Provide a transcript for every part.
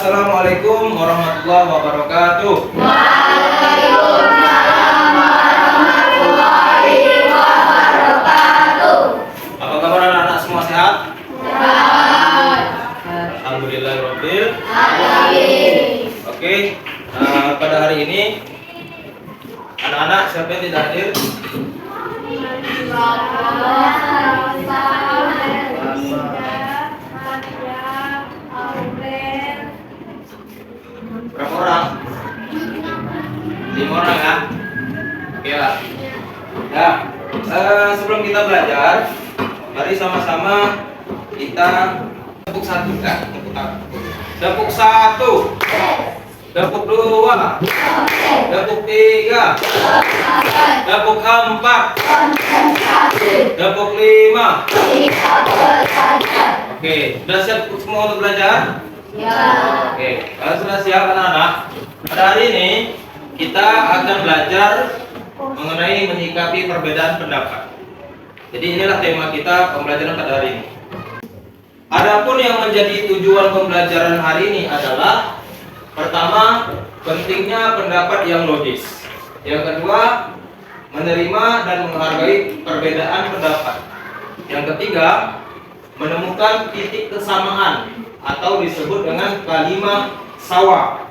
Assalamualaikum warahmatullahi wabarakatuh. Waalaikumsalam warahmatullahi wabarakatuh. Apa kabar anak-anak semua, sehat? Sehat. Alhamdulillahirabbil. Oke, pada hari ini anak-anak siapa yang tidak hadir? Berapa orang? 5 orang ya? Oke lah. Ya, sebelum kita belajar, mari sama-sama kita tepuk satu kan? Tepuk satu, tepuk dua, tepuk tiga, tepuk empat, tepuk lima. Oke, sudah siap semua untuk belajar? Ya. Oke, kalau sudah siap anak-anak, pada hari ini kita akan belajar mengenai menyikapi perbedaan pendapat. Jadi inilah tema kita pembelajaran pada hari ini. Adapun yang menjadi tujuan pembelajaran hari ini adalah pertama, pentingnya pendapat yang logis. Yang kedua, menerima dan menghargai perbedaan pendapat. Yang ketiga, menemukan titik kesamaan atau disebut dengan kalimah sawa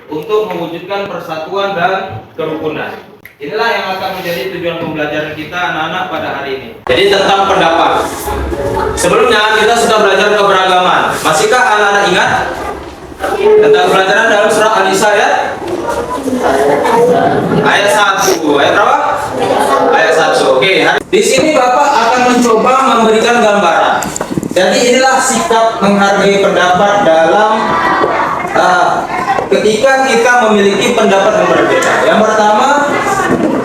untuk mewujudkan persatuan dan kerukunan. Inilah yang akan menjadi tujuan pembelajaran kita anak-anak pada hari ini. Jadi tentang pendapat. Sebelumnya kita sudah belajar keberagaman. Masihkah anak-anak ingat tentang pelajaran dalam surah An-Nisa ayat 1. Ayat berapa? Ayat 1. Oke, di sini Bapak akan mencoba memberikan gambaran. Jadi inilah sikap menghargai pendapat dalam ketika kita memiliki pendapat yang berbeda. Yang pertama,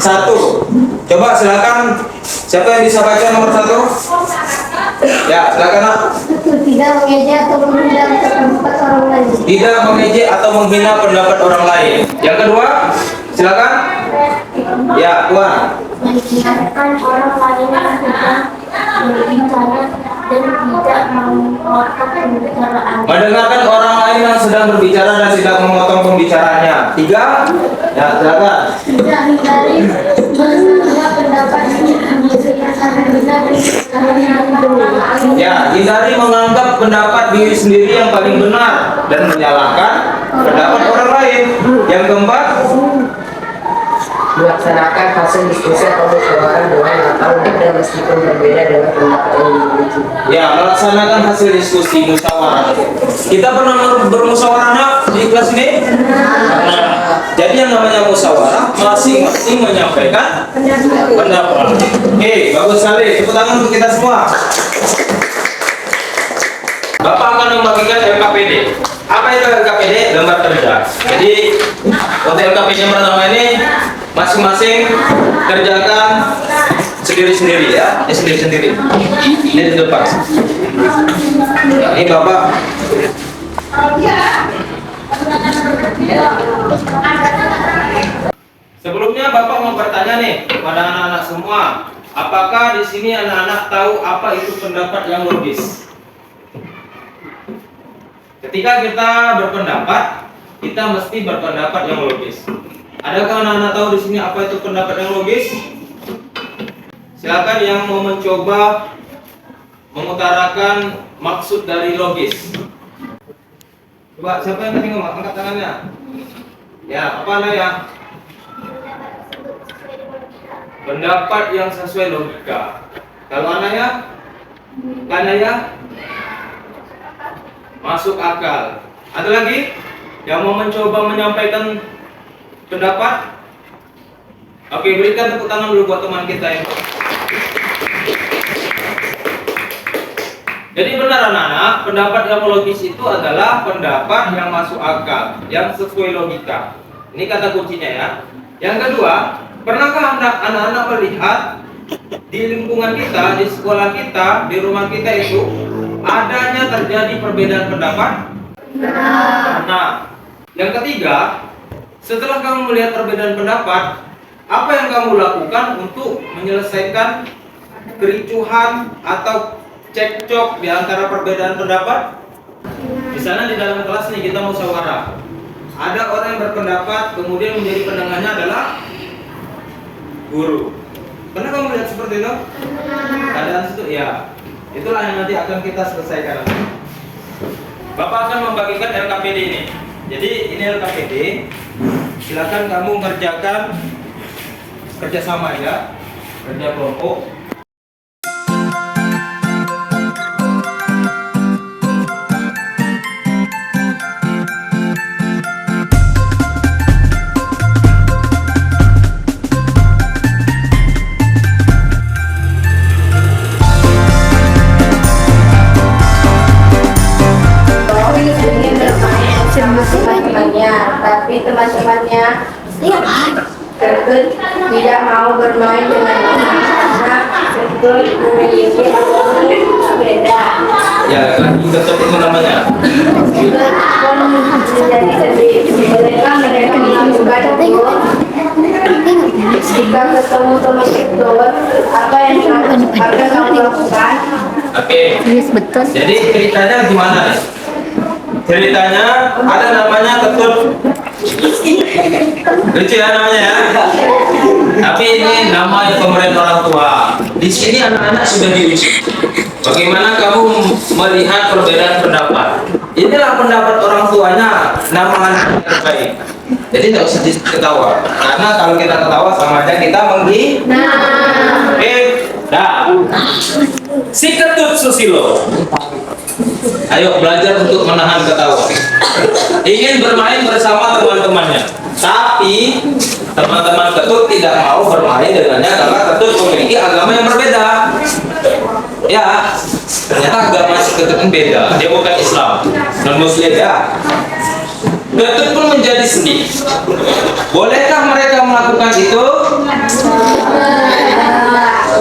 1. Coba silakan, siapa yang bisa baca nomor 1? Ya, silakan Nak. Tidak mengejek atau menghina pendapat orang lain. Tidak mengejek atau menghina pendapat orang lain. Yang kedua, silakan. Ya, Tuan. Mendengarkan orang lain yang sedang berbicara dan tidak memotong pembicaraan. Mendengarkan orang lain yang sedang berbicara dan tidak memotong pembicaranya. 3. Ya, silakan. Tidak hindari menghina pendapat yang benar dan Ya, hindari menganggap pendapat diri sendiri yang paling benar dan menyalahkan pendapat orang lain. Yang keempat, melaksanakan hasil diskusi atau musyawarah dengan akal muda meskipun berbeda dengan pendapat yang dimiliki. ya, melaksanakan hasil diskusi musyawarah. Kita pernah bermusyawarah Nak, di kelas ini? Nah, jadi yang namanya musyawarah masing-masing menyampaikan pendapat. Oke, bagus sekali. Tepuk tangan untuk kita semua. Bapak akan membagikan LKPD. Apa itu LKPD? Lembar kerja. Jadi untuk LKPD yang pertama ini masing-masing kerjakan sendiri-sendiri ya. Ini sendiri-sendiri. Ini di depan. Ini Bapak. Sebelumnya Bapak mau bertanya nih kepada anak-anak semua, apakah di sini anak-anak tahu apa itu pendapat yang logis? Ketika kita berpendapat, kita mesti berpendapat yang logis. Adakah anak-anak tahu di sini apa itu pendapat yang logis? Silakan yang mau mencoba mengutarakan maksud dari logis. Coba siapa yang tadi ngomong? Angkat tangannya. Ya, apa ya? Pendapat yang sesuai logika. Kalau anaknya? Kanaya? Masuk akal. Ada lagi yang mau mencoba menyampaikan pendapat? Oke, berikan tepuk tangan dulu buat teman kita yang. Jadi benar anak-anak, pendapat yang logis itu adalah pendapat yang masuk akal, yang sesuai logika. Ini kata kuncinya ya. Yang kedua, pernahkah anak-anak melihat di lingkungan kita, di sekolah kita, di rumah kita itu adanya terjadi perbedaan pendapat? Nah, yang ketiga, setelah kamu melihat perbedaan pendapat, apa yang kamu lakukan untuk menyelesaikan kericuhan atau cekcok di antara perbedaan pendapat? Misalnya di dalam kelas nih kita musyawarah. Ada orang yang berpendapat, kemudian menjadi pendengarnya adalah guru. Pernah kamu lihat seperti itu? Keadaan itu ya. Itulah yang nanti akan kita selesaikan. Bapak akan membagikan LKPD ini. Jadi ini LKPD. Silakan kamu kerjakan kerjasama ya, kerja kelompok. Teman-temannya, tapi teman-temannya Ketut tidak mau bermain dengan karena Ketut memiliki beda. Ya, Ketut itu namanya. Ketut pun menjadi sedih. Mereka juga Ketut. Jika ketemu teman Ketut, apa yang akan kamu lakukan? Oke. Betul. Jadi ceritanya gimana nih? Ceritanya ada namanya Ketut. Lucu ya namanya ya. Tapi ini nama pemerintah orang tua. Di sini anak-anak sudah diuji. Bagaimana kamu melihat perbedaan pendapat? Inilah pendapat orang tuanya. Nama anak yang terbaik. Jadi tidak usah ketawa. Karena kalau kita ketawa sama aja kita menghina. Dah. Si Ketut Susilo. Ayo belajar untuk menahan ketawa. Ingin bermain bersama teman-temannya, tapi teman-teman Ketut tidak mau bermain dengannya karena Ketut memiliki agama yang berbeda. Ya, ternyata agama si Ketut ini beda. Dia bukan Islam, non Muslim ya. Ketut pun menjadi sedih. Bolehkah mereka melakukan itu?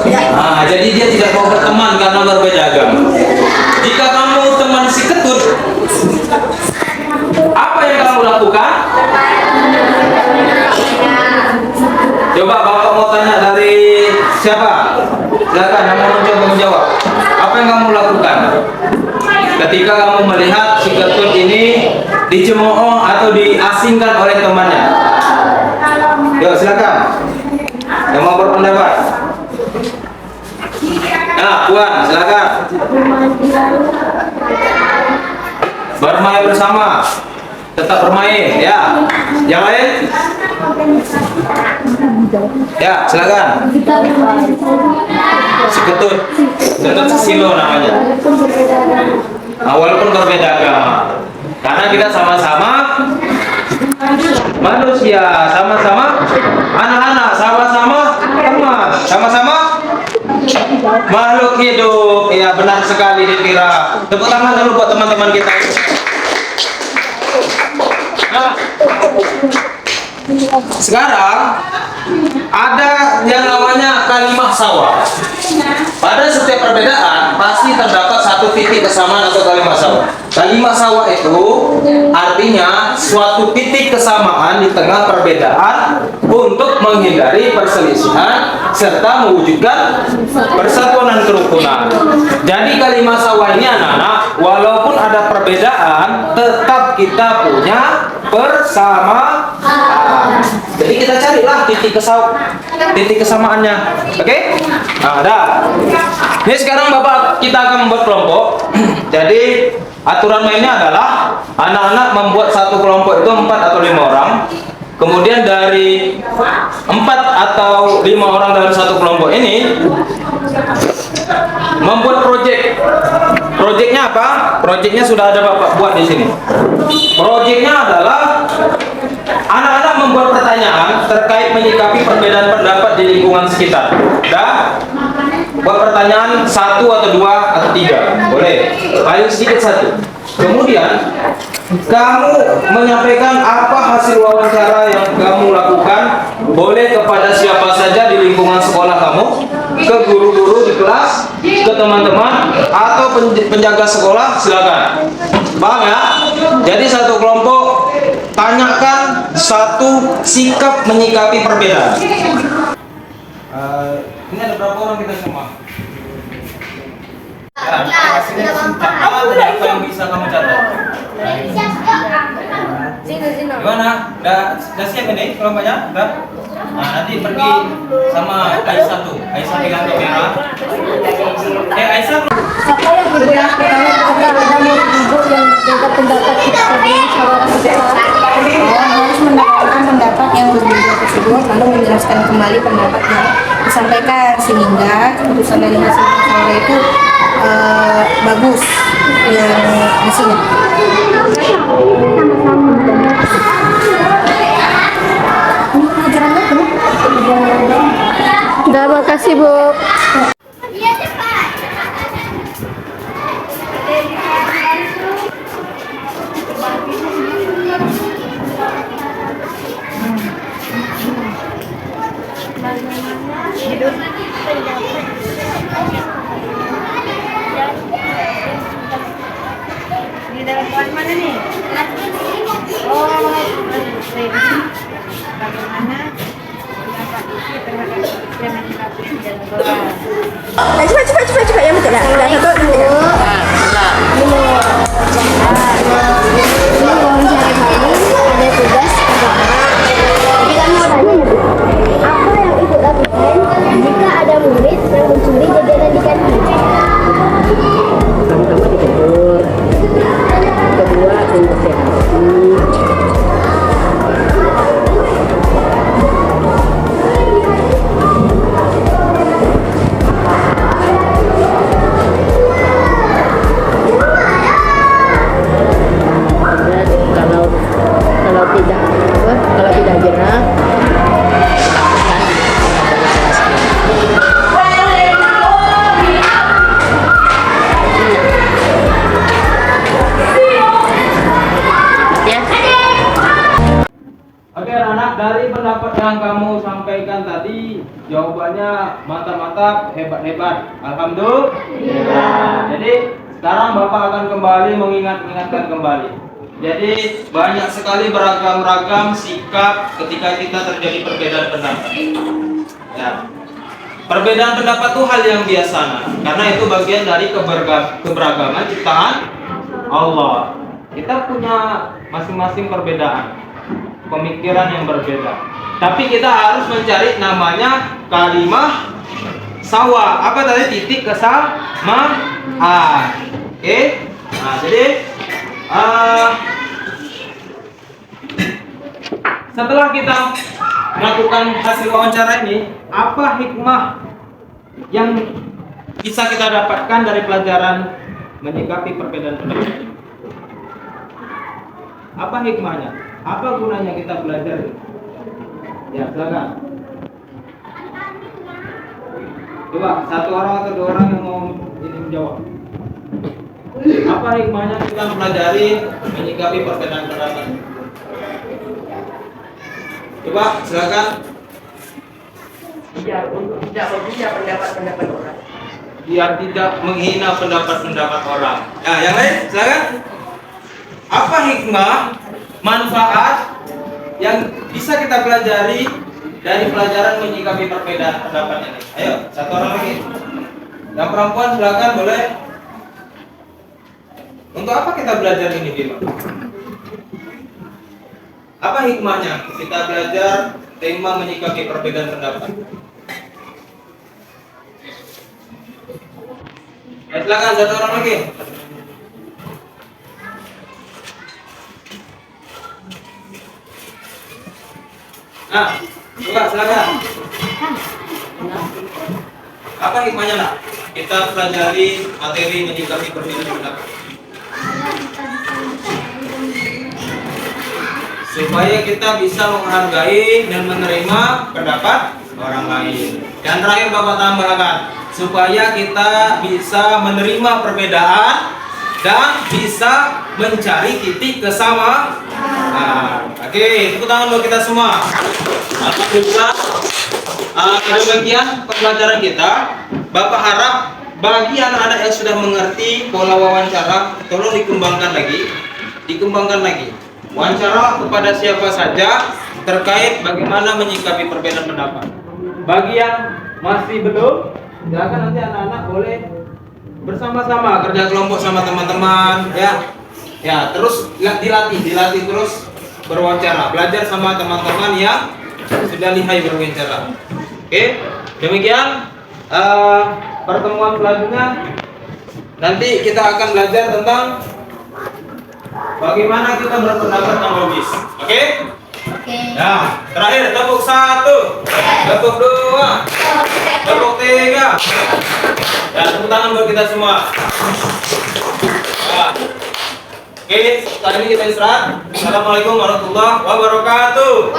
Nah, jadi dia tidak mau berteman karena berbeda agama. Jika kamu teman si Ketut, apa yang kamu lakukan? Coba Bapak mau tanya dari siapa? Silakan, yang mau mencoba menjawab. Apa yang kamu lakukan ketika kamu melihat si Ketut ini dicemooh atau diasingkan oleh temannya? Yuk silakan. Yang mau berpendapat? Nah, Puan, silakan. Bermain bersama, tetap bermain, ya. Yang lain? Ya, silakan. Si Ketut Susilo namanya. Nah, walaupun berbeda agama, karena kita sama-sama manusia, sama-sama anak-anak, sama-sama teman, sama-sama makhluk hidup. Ya benar sekali dikira. Tepuk tangan dulu buat teman-teman kita. Nah, sekarang ada yang namanya kalimah sawah. Pada setiap perbedaan pasti terdapat satu titik kesamaan atau kalimah sawah. Kalimah sawah itu artinya suatu titik kesamaan di tengah perbedaan untuk menghindari perselisihan serta mewujudkan persatuan dan kerukunan. Jadi kalimah sawah ini anak-anak, walaupun ada perbedaan, tetap kita punya persamaan. Jadi kita carilah titik kesamaannya. Oke? Nah, ada. Ini sekarang Bapak kita akan membuat kelompok. Jadi aturan mainnya adalah anak-anak membuat satu kelompok itu 4 atau 5 orang. Kemudian dari 4 atau 5 orang dalam satu kelompok ini membuat proyek. Proyeknya apa? Proyeknya sudah ada Bapak buat di sini. Proyeknya adalah anak-anak membuat pertanyaan terkait menyikapi perbedaan pendapat di lingkungan sekitar. Dan buat pertanyaan 1 atau 2 atau 3. Boleh. Paling sedikit 1. Kemudian kamu menyampaikan apa hasil wawancara yang kamu lakukan. Boleh kepada siapa saja di lingkungan sekolah kamu, ke guru-guru di kelas, ke teman-teman, atau penjaga sekolah, silakan. Paham ya? Jadi satu kelompok tanyakan satu sikap menyikapi perbedaan. Ini ada berapa orang kita semua? Apa tadi apa yang bisa kamu catat? Gimana? Udah siap ini kelompoknya? Udah? Nah, nanti pergi sama Aisyah tuh. Aisyah pegang kamera. Aisyah. Apa yang berbeda kalau ada ibu yang jaga pendapat kita tadi musyawarah besar, harus mendapatkan pendapat yang berbeda tersebut lalu menjelaskan kembali pendapat yang disampaikan sehingga keputusan dari hasil musyawarah itu bagus yang hasilnya. Udah, makasih Bu. Di dalam kelas mana nih? Oh, bagaimana pendapat isi terhadap yang menyikapi di dalam kelas? Coba yang betul lah. Satu, dua. Ini wawancara kali ada tugas kita mau tanya apa yang ibu lakukan jika ada murid yang mencuri jajanan di kantin? Pertama ditegur. Kedua dinasehati. Kalau tidak jerah Oke anak, dari pendapat yang kamu sampaikan tadi jawabannya mantap-mantap, hebat-hebat. Alhamdulillah. Jadi sekarang Bapak akan kembali mengingatkan kembali. Jadi banyak sekali beragam-ragam sikap ketika kita terjadi perbedaan pendapat. Ya. Perbedaan pendapat itu hal yang biasa, karena itu bagian dari keberagaman ciptaan Allah. Kita punya masing-masing perbedaan, pemikiran yang berbeda. Tapi kita harus mencari namanya kalimah sawa. Apa tadi? Titik kesamaan. Oke. Nah, jadi setelah kita melakukan hasil wawancara ini, apa hikmah yang bisa kita dapatkan dari pelajaran menyikapi perbedaan pendapat? Apa hikmahnya? Apa gunanya kita belajar ini? Ya, silakan. Coba satu orang atau dua orang yang mau ini menjawab. Apa hikmahnya kita mempelajari menyikapi perbedaan pendapat? Coba silakan. biar untuk tidak menghina pendapat-pendapat orang. Biar tidak menghina pendapat-pendapat orang. Nah, yang lain silakan. Apa hikmah, manfaat yang bisa kita pelajari dari pelajaran menyikapi perbedaan pendapat ini? Ayo, satu orang lagi. Yang perempuan silakan, boleh. Untuk apa kita belajar ini, Bima? Apa hikmahnya kita belajar tema menyikapi perbedaan pendapat? Ya, silakan satu orang lagi. Nah, coba silakan. Apa hikmahnya, nak? Kita pelajari materi menyikapi perbedaan pendapat. Supaya kita bisa menghargai dan menerima pendapat orang lain. Dan terakhir Bapak tambahkan, supaya kita bisa menerima perbedaan dan bisa mencari titik kesamaan. Nah, oke, tepuk tangan buat kita semua. Alhamdulillah. Demikian pembelajaran kita. Bapak harap bagi anak-anak yang sudah mengerti pola wawancara, tolong dikembangkan lagi. Wawancara kepada siapa saja terkait bagaimana menyikapi perbedaan pendapat. Bagi yang masih belum, silakan nanti anak-anak boleh bersama-sama kerja kelompok sama teman-teman ya. Ya, terus dilatih terus berwawancara, belajar sama teman-teman yang sudah lihai berwawancara. Oke, demikian pertemuan selanjutnya. Nanti kita akan belajar tentang bagaimana kita berpendapat yang logis. Oke? Oke. Nah, terakhir tepuk 1, tepuk 2, tepuk 3. Dan tepuk tangan buat kita semua. Nah. Oke, kali ini kita istirahat. Assalamualaikum warahmatullahi wabarakatuh.